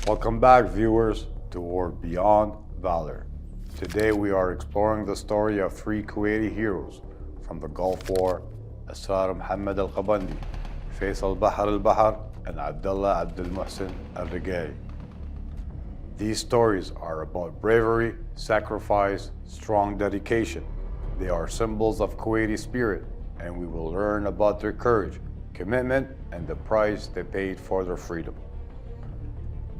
Welcome back, viewers, to War Beyond Valor. Today we are exploring the story of three Kuwaiti heroes from the Gulf War: Asrar AlQabandi, Faisal AlBahar, and Abdullah AlReqaei. These stories are about bravery, sacrifice, strong dedication. They are symbols of Kuwaiti spirit, and we will learn about their courage, commitment, and the price they paid for their freedom.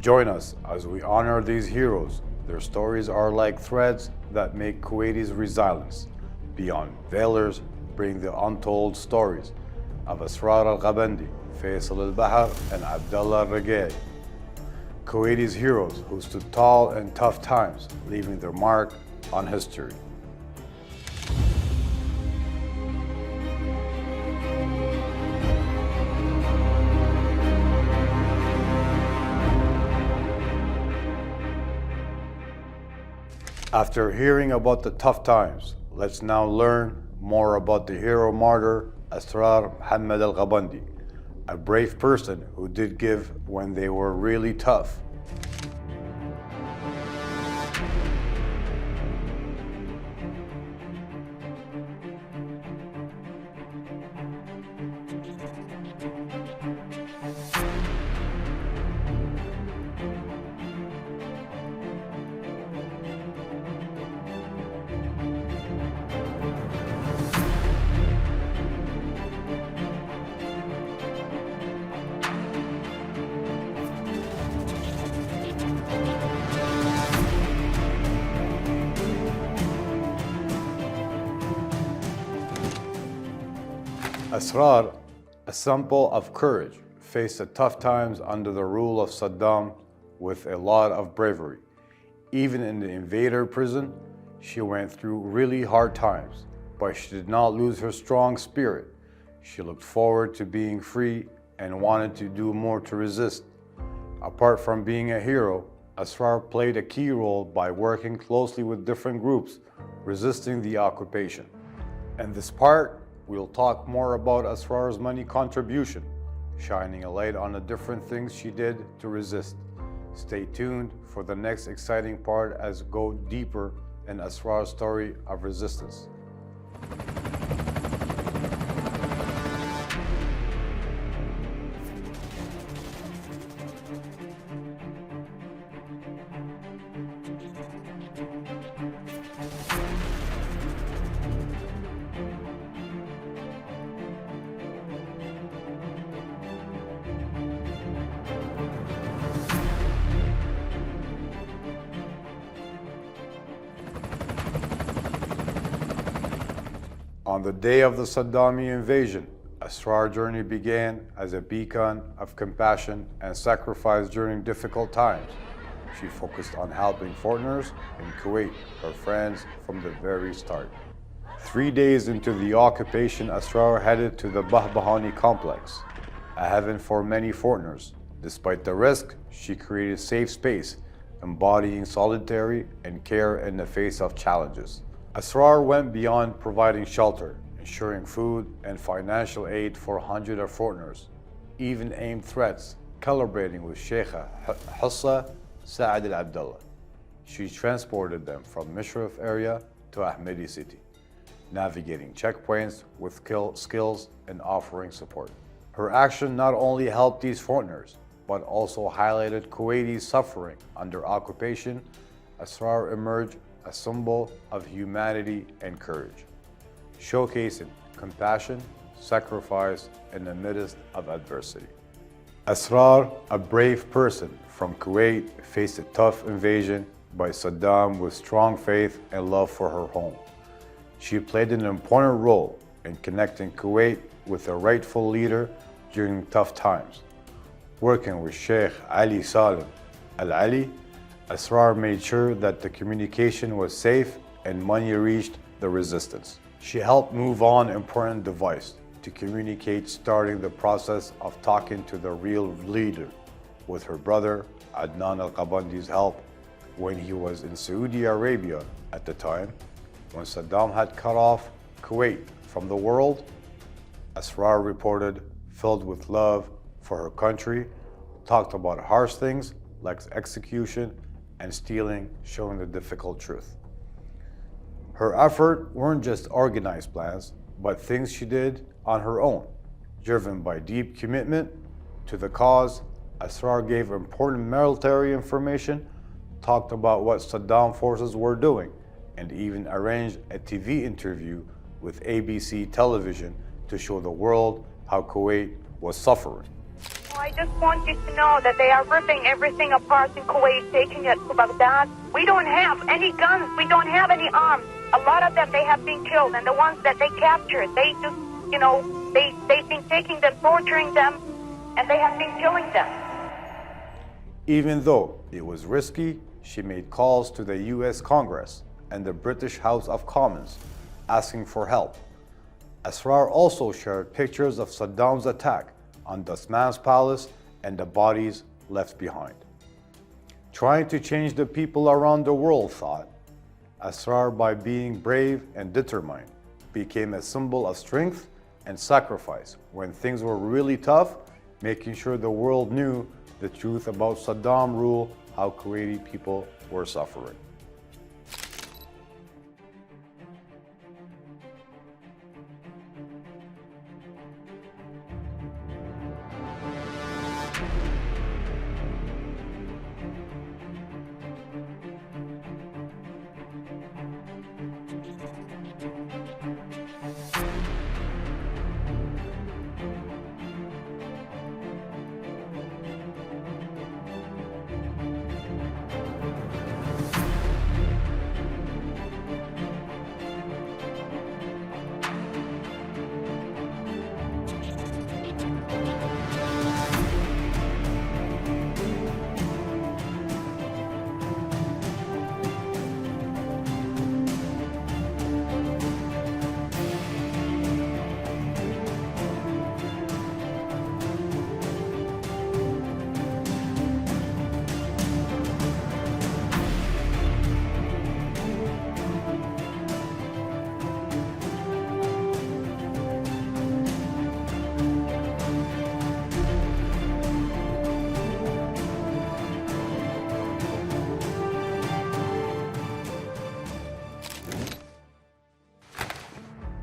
Join us as we honor these heroes. Their stories are like threads that make Kuwaiti's resilience. Beyond Valors bring the untold stories of Asrar AlQabandi, Faisal AlBahar, and Abdullah AlReqaei. Kuwaiti's heroes who stood tall in tough times, leaving their mark on history. After hearing about the tough times, let's now learn more about the hero martyr Asrar AlQabandi, a brave person who did give when they were really tough. Asrar, a symbol of courage, faced the tough times under the rule of Saddam with a lot of bravery. Even in the invader prison, she went through really hard times, but she did not lose her strong spirit. She looked forward to being free and wanted to do more to resist. Apart from being a hero, Asrar played a key role by working closely with different groups resisting the occupation. In this part, we'll talk more about Asrar's money contribution, shining a light on the different things she did to resist. Stay tuned for the next exciting part as we go deeper in Asrar's story of resistance. On the day of the Saddami invasion, Asrar's journey began as a beacon of compassion and sacrifice during difficult times. She focused on helping foreigners in Kuwait, her friends from the very start. 3 days into the occupation, Asrar headed to the Bahbahani complex, a heaven for many foreigners. Despite the risk, she created safe space, embodying solidarity and care in the face of challenges. Asrar went beyond providing shelter, ensuring food and financial aid for hundreds of foreigners, even aimed threats, collaborating with Sheikha Hussa Saad al-Abdullah. She transported them from Mishraf area to Ahmadi city, navigating checkpoints with skills and offering support. Her action not only helped these foreigners, but also highlighted Kuwaiti's suffering under occupation. Asrar emerged a symbol of humanity and courage, showcasing compassion, sacrifice in the midst of adversity. Asrar, a brave person from Kuwait, faced a tough invasion by Saddam with strong faith and love for her home. She played an important role in connecting Kuwait with a rightful leader during tough times. Working with Sheikh Ali Salim Al-Ali, Asrar made sure that the communication was safe and money reached the resistance. She helped move on important device to communicate, starting the process of talking to the real leader with her brother Adnan AlQabandi's help when he was in Saudi Arabia at the time. When Saddam had cut off Kuwait from the world, Asrar reported, filled with love for her country, talked about harsh things, like execution and stealing, showing the difficult truth. Her effort weren't just organized plans, but things she did on her own, driven by deep commitment to the cause. Asrar gave important military information, talked about what Saddam forces were doing, and even arranged a TV interview with ABC television to show the world how Kuwait was suffering. I just want you to know that they are ripping everything apart in Kuwait, taking it to Baghdad. We don't have any guns. We don't have any arms. A lot of them, they have been killed. And the ones that they captured, they just, they've been taking them, torturing them, and they have been killing them. Even though it was risky, she made calls to the US Congress and the British House of Commons asking for help. Asrar also shared pictures of Saddam's attack on Dasman's palace and the bodies left behind. Trying to change the people around the world, thought Asrar, by being brave and determined, became a symbol of strength and sacrifice when things were really tough, making sure the world knew the truth about Saddam rule, how Kuwaiti people were suffering.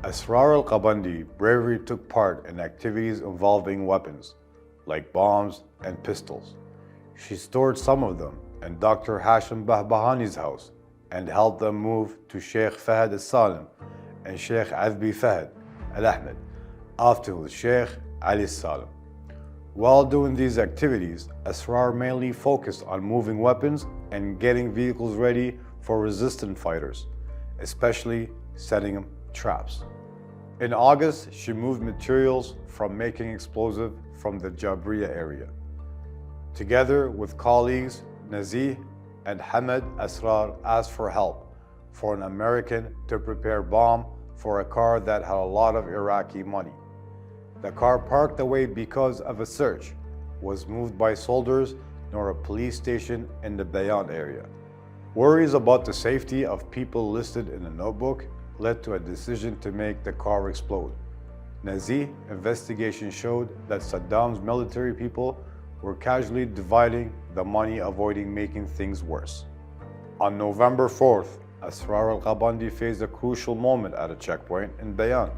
Asrar AlQabandi bravely took part in activities involving weapons, like bombs and pistols. She stored some of them in Dr. Hashim Bahbahani's house and helped them move to Sheikh Fahd al-Salim and Sheikh Azbi Fahd al-Ahmed, after with Sheikh Ali Salim. While doing these activities, Asrar mainly focused on moving weapons and getting vehicles ready for resistant fighters, especially setting traps. In August, she moved materials from making explosive from the Jabriya area. Together with colleagues Nazih and Hamad, Asrar asked for help for an American to prepare bomb for a car that had a lot of Iraqi money. The car, parked away because of a search, was moved by soldiers near a police station in the Bayan area. Worries about the safety of people listed in the notebook led to a decision to make the car explode. Nazih investigation showed that Saddam's military people were casually dividing the money, avoiding making things worse. On November 4th, Asrar AlQabandi faced a crucial moment at a checkpoint in Bayan,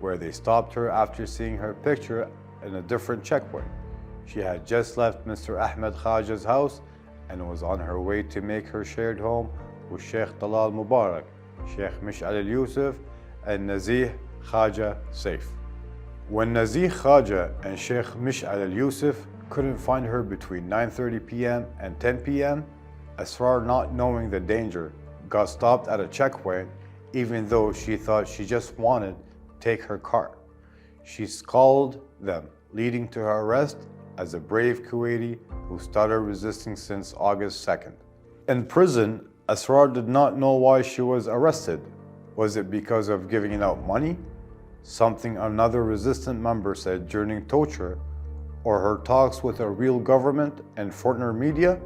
where they stopped her after seeing her picture in a different checkpoint. She had just left Mr. Ahmed Khaja's house and was on her way to make her shared home with Sheikh Talal Mubarak, Sheikh Mish'al al-Yusuf, and Nazih Khaja safe. When Nazih Khaja and Sheikh Mish'al al-Yusuf couldn't find her between 9:30 p.m. and 10 p.m., Asrar, not knowing the danger, got stopped at a checkpoint even though she thought she just wanted to take her car. She called them, leading to her arrest as a brave Kuwaiti who started resisting since August 2nd. In prison, Asrar did not know why she was arrested. Was it because of giving out money? Something another resistant member said during torture, or her talks with a real government and foreign media?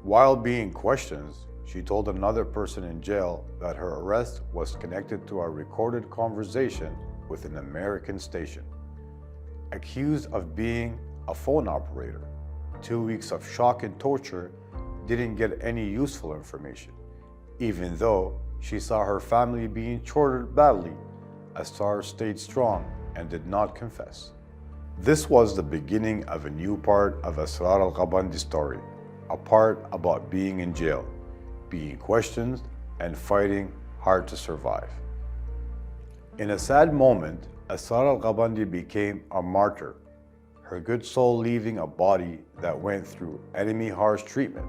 While being questioned, she told another person in jail that her arrest was connected to a recorded conversation with an American station. Accused of being a phone operator, 2 weeks of shock and torture didn't get any useful information. Even though she saw her family being tortured badly, Asrar stayed strong and did not confess. This was the beginning of a new part of Asrar AlQabandi's story, a part about being in jail, being questioned, and fighting hard to survive. In a sad moment, Asrar AlQabandi became a martyr, her good soul leaving a body that went through enemy harsh treatment.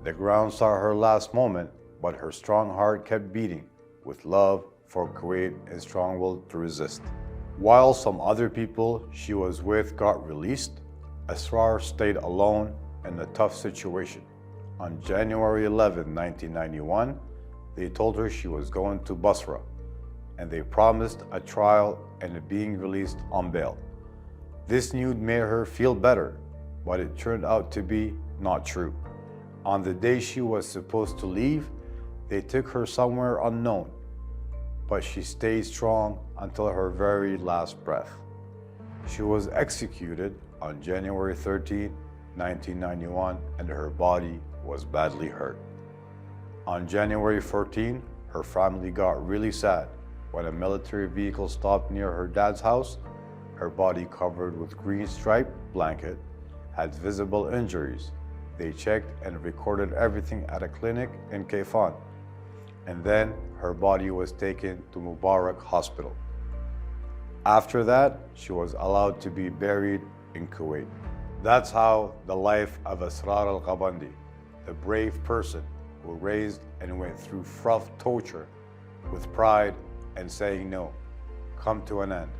The ground saw her last moment, but her strong heart kept beating with love for Kuwait and strong will to resist. While some other people she was with got released, Asrar stayed alone in a tough situation. On January 11, 1991, they told her she was going to Basra, and they promised a trial and being released on bail. This news made her feel better, but it turned out to be not true. On the day she was supposed to leave, they took her somewhere unknown, but she stayed strong until her very last breath. She was executed on January 13, 1991, and her body was badly hurt. On January 14, her family got really sad when a military vehicle stopped near her dad's house. Her body, covered with green striped blanket, had visible injuries. They checked and recorded everything at a clinic in Kayfan, and then her body was taken to Mubarak Hospital. After that, she was allowed to be buried in Kuwait. That's how the life of Asrar AlQabandi, the brave person who raised and went through rough torture with pride and saying no, come to an end.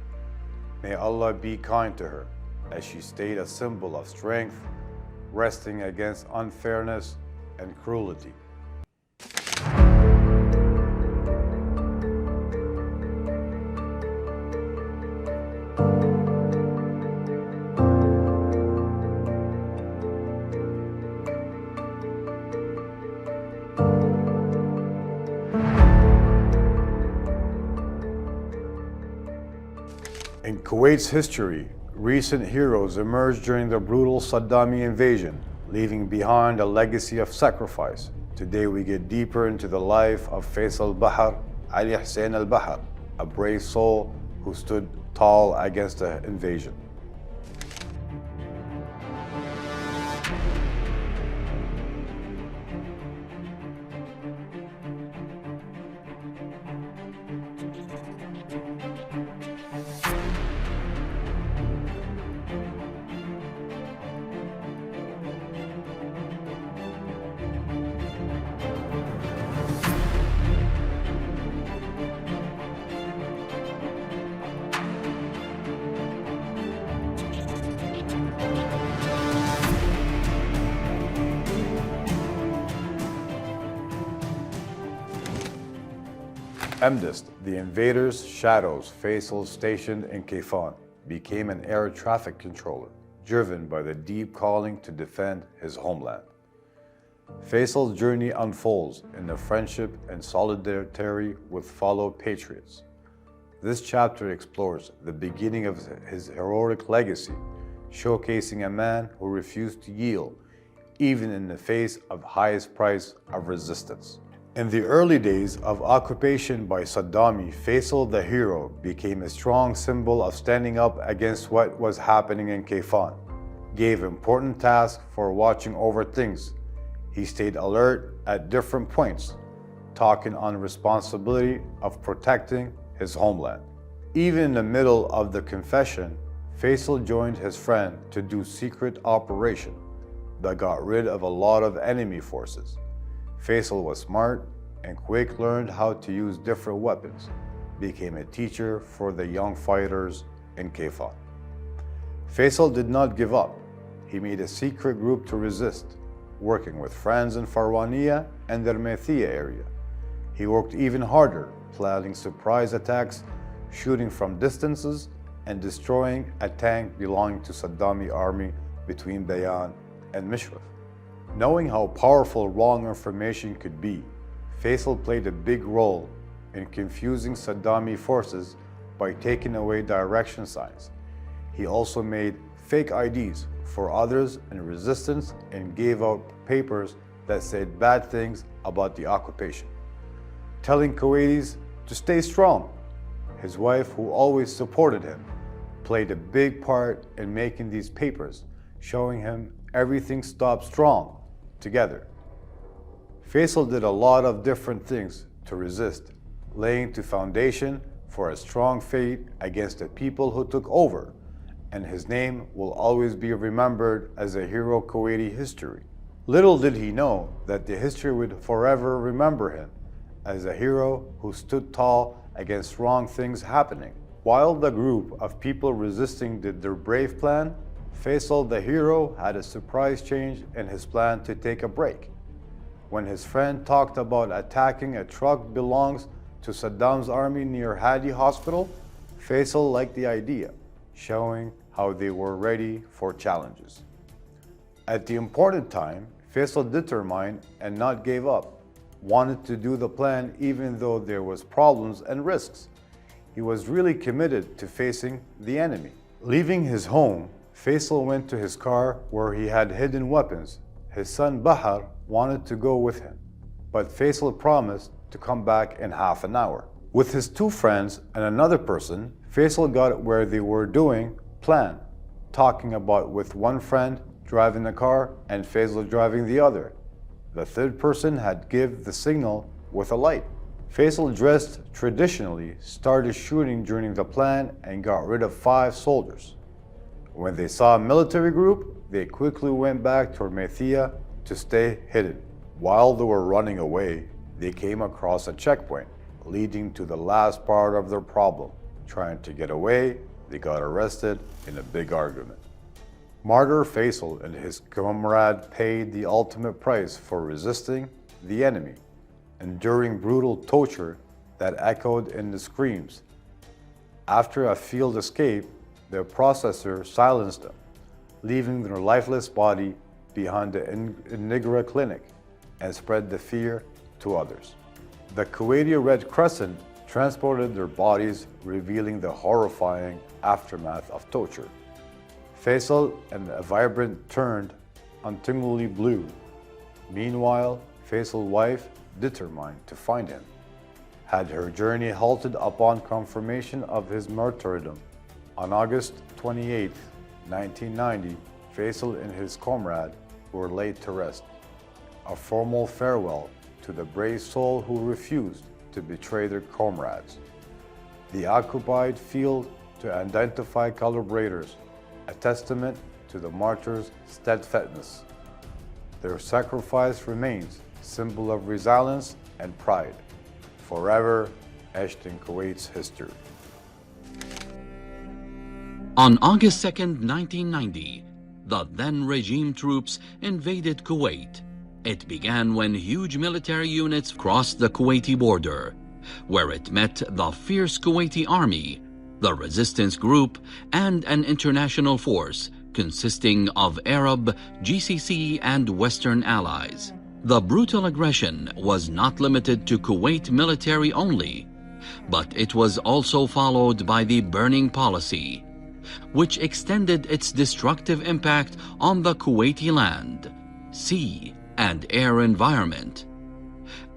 May Allah be kind to her, as she stayed a symbol of strength, resting against unfairness and cruelty. In Kuwait's history, recent heroes emerged during the brutal Saddami invasion, leaving behind a legacy of sacrifice. Today we get deeper into the life of Faisal AlBahar, AlBahar, a brave soul who stood tall against the invasion. Amidst the invaders' shadows, Faisal, stationed in Kayfan, became an air traffic controller, driven by the deep calling to defend his homeland. Faisal's journey unfolds in the friendship and solidarity with fellow patriots. This chapter explores the beginning of his heroic legacy, showcasing a man who refused to yield, even in the face of highest price of resistance. In the early days of occupation by Saddam, Faisal the hero became a strong symbol of standing up against what was happening in Kayfan, gave important tasks for watching over things. He stayed alert at different points, talking on responsibility of protecting his homeland. Even in the middle of the confession, Faisal joined his friend to do secret operation that got rid of a lot of enemy forces. Faisal was smart and quick learned how to use different weapons, became a teacher for the young fighters in Kayfan. Faisal did not give up. He made a secret group to resist, working with friends in Farwaniya and Dermethia area. He worked even harder, planning surprise attacks, shooting from distances, and destroying a tank belonging to Saddam's army between Bayan and Mishraf. Knowing how powerful wrong information could be, Faisal played a big role in confusing Saddami forces by taking away direction signs. He also made fake IDs for others in resistance and gave out papers that said bad things about the occupation, telling Kuwaitis to stay strong. His wife, who always supported him, played a big part in making these papers, showing him everything stopped strong together. Faisal did a lot of different things to resist, laying the foundation for a strong fight against the people who took over, and his name will always be remembered as a hero of Kuwaiti history. Little did he know that the history would forever remember him as a hero who stood tall against wrong things happening. While the group of people resisting did their brave plan, Faisal the hero had a surprise change in his plan to take a break. When his friend talked about attacking a truck belongs to Saddam's army near Hadi Hospital, Faisal liked the idea, showing how they were ready for challenges. At the important time, Faisal determined and not gave up, wanted to do the plan even though there was problems and risks. He was really committed to facing the enemy. Leaving his home, Faisal went to his car where he had hidden weapons. His son Bahar wanted to go with him, but Faisal promised to come back in half an hour. With his two friends and another person, Faisal got where they were doing plan, talking about with one friend driving the car and Faisal driving the other. The third person had give the signal with a light. Faisal, dressed traditionally, started shooting during the plan and got rid of 5 soldiers. When they saw a military group, they quickly went back to Methia to stay hidden. While they were running away, they came across a checkpoint, leading to the last part of their problem. Trying to get away, they got arrested in a big argument. Martyr Faisal and his comrade paid the ultimate price for resisting the enemy, enduring brutal torture that echoed in the screams. After a field escape, the processor silenced them, leaving their lifeless body behind the Nigra clinic and spread the fear to others. The Kuwaiti Red Crescent transported their bodies, revealing the horrifying aftermath of torture. Faisal and a vibrant turned untingingly blue. Meanwhile, Faisal's wife, determined to find him, had her journey halted upon confirmation of his martyrdom. On August 28, 1990, Faisal and his comrade were laid to rest, a formal farewell to the brave soul who refused to betray their comrades. The occupied field to identify collaborators, a testament to the martyrs' steadfastness. Their sacrifice remains a symbol of resilience and pride, forever etched in Kuwait's history. On August 2nd, 1990, the then regime troops invaded Kuwait. It began when huge military units crossed the Kuwaiti border, where it met the fierce Kuwaiti army, the resistance group, and an international force consisting of Arab, GCC, and Western allies. The brutal aggression was not limited to Kuwait military only, but it was also followed by the burning policy, which extended its destructive impact on the Kuwaiti land, sea, and air environment,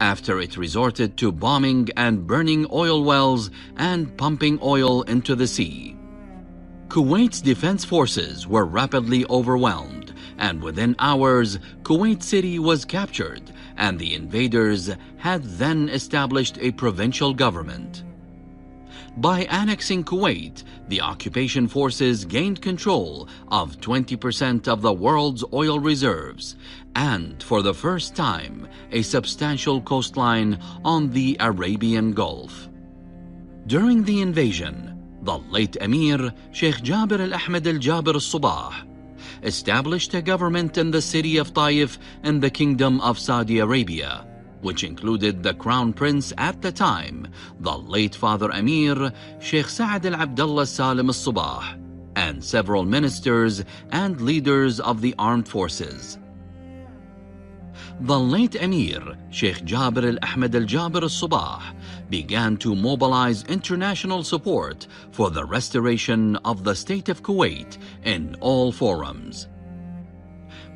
after it resorted to bombing and burning oil wells and pumping oil into the sea. Kuwait's defense forces were rapidly overwhelmed, and within hours, Kuwait City was captured, and the invaders had then established a provincial government. By annexing Kuwait, the occupation forces gained control of 20% of the world's oil reserves, and for the first time, a substantial coastline on the Arabian Gulf. During the invasion, the late Emir Sheikh Jabir Al-Ahmed Al-Jabir Al-Sabah established a government in the city of Taif in the Kingdom of Saudi Arabia, which included the Crown Prince at the time, the late Father Emir Sheikh Saad Al-Abdullah Salim Al-Sabah, and several ministers and leaders of the armed forces. The late Emir Sheikh Jabir Al-Ahmed Al-Jabir Al-Sabah began to mobilize international support for the restoration of the state of Kuwait in all forums.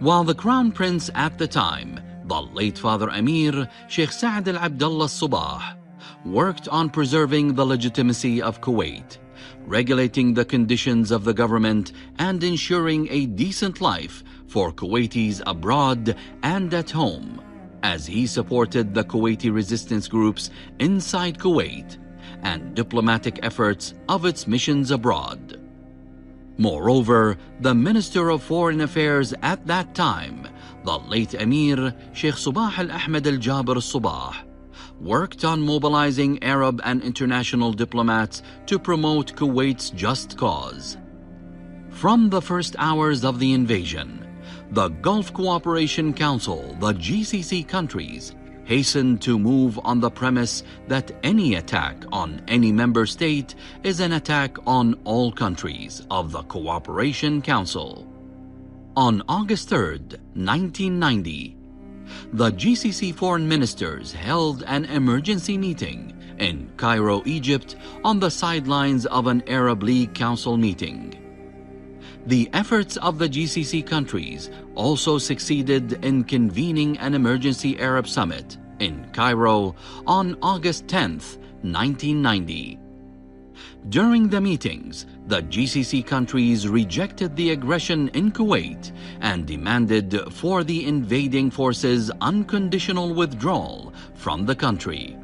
While the Crown Prince at the time, the late Father Amir Sheikh Saad Abdullah Sabah, worked on preserving the legitimacy of Kuwait, regulating the conditions of the government and ensuring a decent life for Kuwaitis abroad and at home, as he supported the Kuwaiti resistance groups inside Kuwait and diplomatic efforts of its missions abroad. Moreover, the Minister of Foreign Affairs at that time, the late Emir Sheikh Sabah Al-Ahmed Al-Jaber Sabah, worked on mobilizing Arab and international diplomats to promote Kuwait's just cause. From the first hours of the invasion, the Gulf Cooperation Council, the GCC countries, hastened to move on the premise that any attack on any member state is an attack on all countries of the Cooperation Council. On August 3rd, 1990, the GCC foreign ministers held an emergency meeting in Cairo, Egypt, on the sidelines of an Arab League Council meeting. The efforts of the GCC countries also succeeded in convening an emergency Arab summit in Cairo on August 10th, 1990. During the meetings, the GCC countries rejected the aggression in Kuwait and demanded for the invading forces unconditional withdrawal from the country.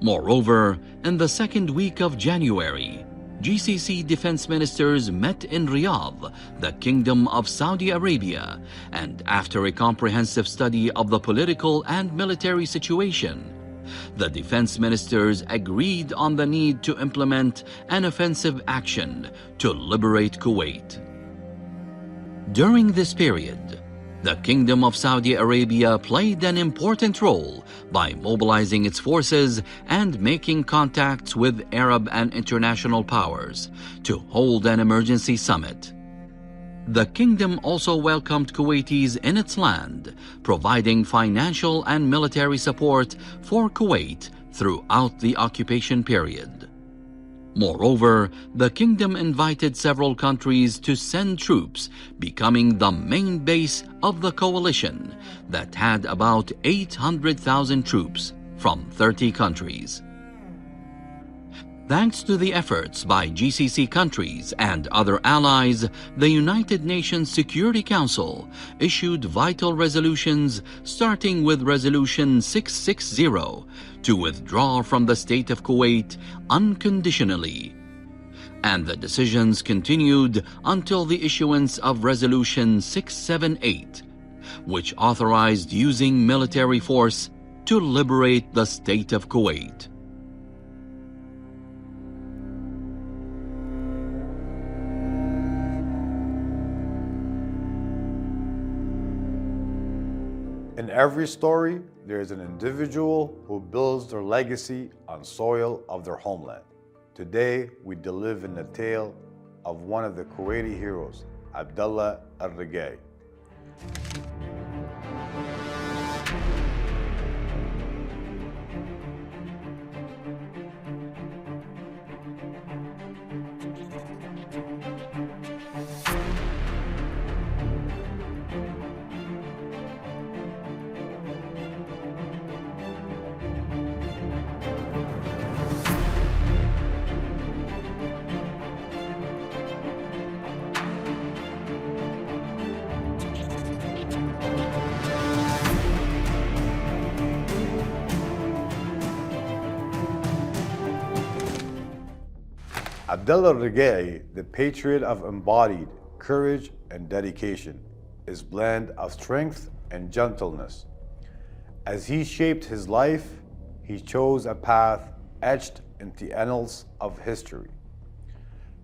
Moreover, in the second week of January, GCC defense ministers met in Riyadh, the Kingdom of Saudi Arabia, and after a comprehensive study of the political and military situation, the defense ministers agreed on the need to implement an offensive action to liberate Kuwait. During this period, the Kingdom of Saudi Arabia played an important role by mobilizing its forces and making contacts with Arab and international powers to hold an emergency summit. The kingdom also welcomed Kuwaitis in its land, providing financial and military support for Kuwait throughout the occupation period. Moreover, the kingdom invited several countries to send troops, becoming the main base of the coalition that had about 800,000 troops from 30 countries. Thanks to the efforts by GCC countries and other allies, the United Nations Security Council issued vital resolutions, starting with Resolution 660 to withdraw from the state of Kuwait unconditionally. And the decisions continued until the issuance of Resolution 678, which authorized using military force to liberate the state of Kuwait. In every story, there is an individual who builds their legacy on soil of their homeland. Today, we deliver in the tale of one of the Kuwaiti heroes, Abdullah AlReqaei. Abdullah AlReqaei, the patriot of embodied courage and dedication, is blend of strength and gentleness. As he shaped his life, he chose a path etched into the annals of history.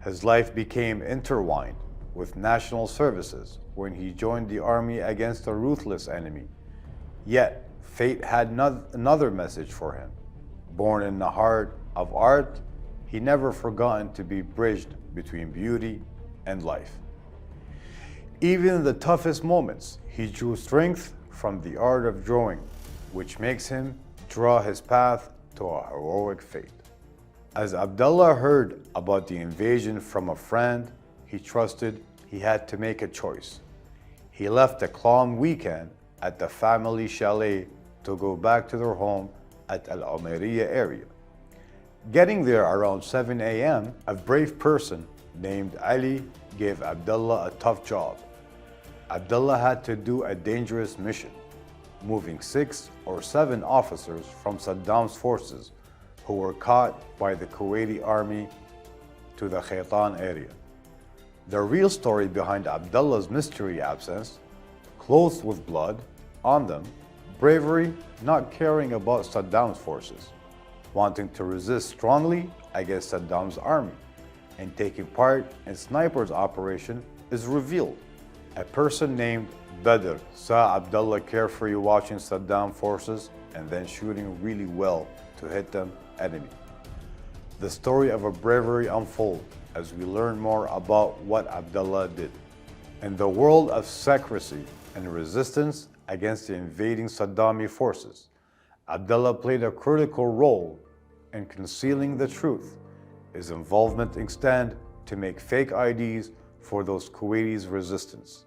His life became intertwined with national services when he joined the army against a ruthless enemy. Yet, fate had another message for him. Born in the heart of art, he never forgotten to be bridged between beauty and life. Even in the toughest moments, he drew strength from the art of drawing, which makes him draw his path to a heroic fate. As Abdullah heard about the invasion from a friend he trusted, he had to make a choice. He left a calm weekend at the family chalet to go back to their home at Al Umairiyah area. Getting there around 7 a.m., a brave person named Ali gave Abdullah a tough job. Abdullah had to do a dangerous mission, moving 6 or 7 officers from Saddam's forces who were caught by the Kuwaiti army to the Khaitan area. The real story behind Abdullah's mystery absence, clothes with blood on them, bravery, not caring about Saddam's forces, wanting to resist strongly against Saddam's army, and taking part in sniper's operation is revealed. A person named Badr saw Abdullah carefully watching Saddam forces and then shooting really well to hit them enemy. The story of a bravery unfolds as we learn more about what Abdullah did. In the world of secrecy and resistance against the invading Saddami forces, Abdullah played a critical role in concealing the truth. His involvement extended to make fake IDs for those Kuwaitis' resistance.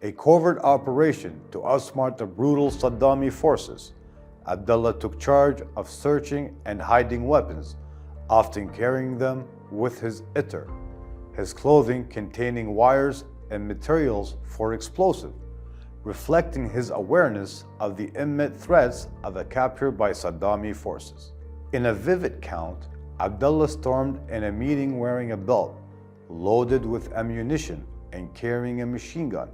A covert operation to outsmart the brutal Saddami forces, Abdullah took charge of searching and hiding weapons, often carrying them with his itter, his clothing containing wires and materials for explosive, reflecting his awareness of the imminent threats of a capture by Saddami forces. In a vivid count, Abdullah stormed in a meeting wearing a belt, loaded with ammunition and carrying a machine gun,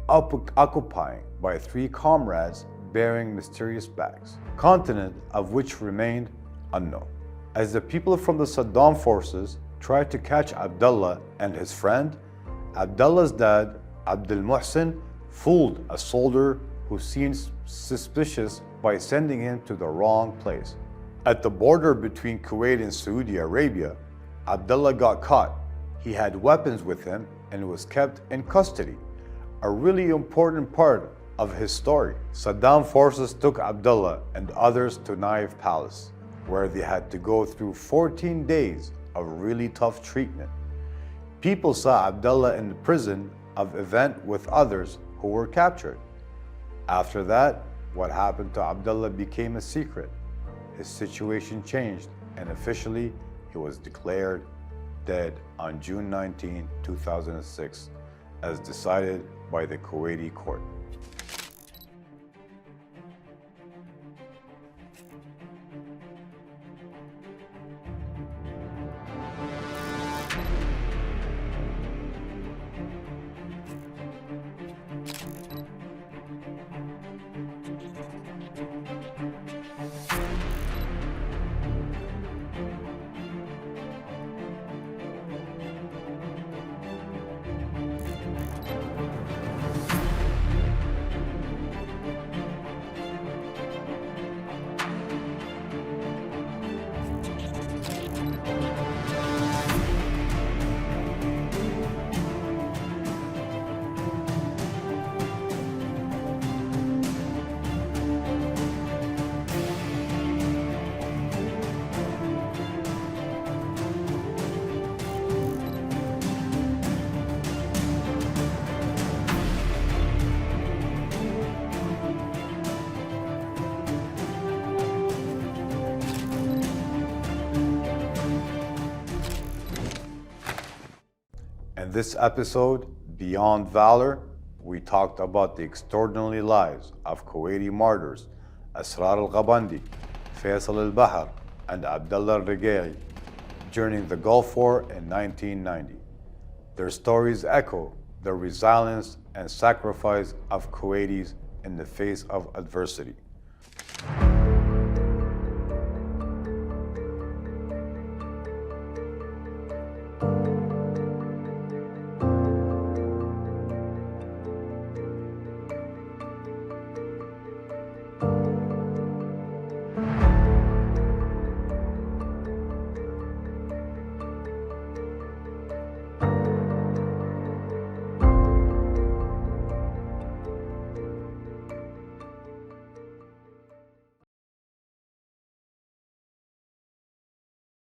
occupying by 3 comrades bearing mysterious bags, content of which remained unknown. As the people from the Saddam forces tried to catch Abdullah and his friend, Abdullah's dad, Abdul Muhsin, fooled a soldier who seemed suspicious by sending him to the wrong place. At the border between Kuwait and Saudi Arabia, Abdullah got caught. He had weapons with him and was kept in custody, a really important part of his story. Saddam forces took Abdullah and others to Naif Palace, where they had to go through 14 days of really tough treatment. People saw Abdullah in the prison of event with others who were captured. After that, what happened to Abdullah became a secret. His situation changed and officially he was declared dead on June 19, 2006, as decided by the Kuwaiti court. In this episode, Beyond Valor, we talked about the extraordinary lives of Kuwaiti martyrs Asrar AlQabandi, Faisal AlBahar, and Abdullah AlReqaei during the Gulf War in 1990. Their stories echo the resilience and sacrifice of Kuwaitis in the face of adversity.